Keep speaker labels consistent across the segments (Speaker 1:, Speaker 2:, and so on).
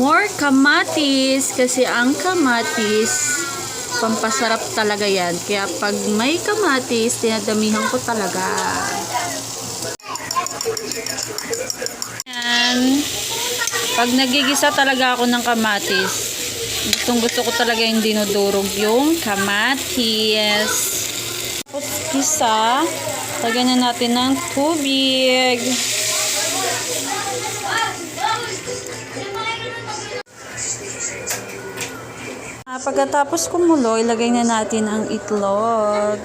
Speaker 1: more kamatis kasi ang kamatis pampasarap talaga yan. Kaya pag may kamatis, tinadamihan ko talaga. Yan. Pag nagigisa talaga ako ng kamatis, gusto ko talaga yung dinudurog yung kamatis. Tapos gisa, lagyan na natin ng tubig. Pagkatapos kumulo, ilagay na natin ang itlog.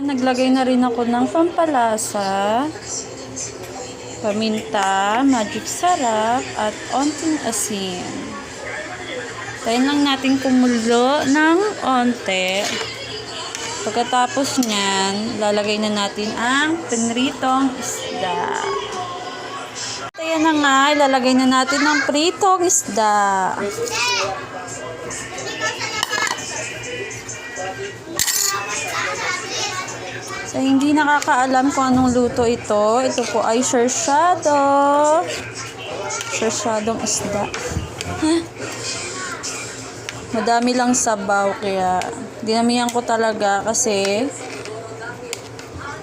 Speaker 1: Naglagay na rin ako ng pampalasa, paminta, magic sarap, at onting asin. Tayin lang natin kumulo ng onte. Pagkatapos nyan, lalagay na natin ang pinritong isda. Ayan na nga, ilalagay na natin ang pritong isda. Sa hindi nakakaalam kung anong luto ito po ay sirsyado. Sirsyadong isda. Madami lang sabaw kaya dinamihan ko talaga kasi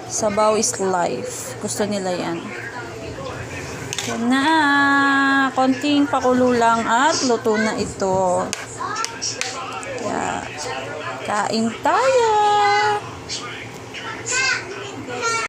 Speaker 1: sabaw is life. Gusto nila yan. Yan na. Konting pakulo lang at luto na ito. Kaya kain tayo.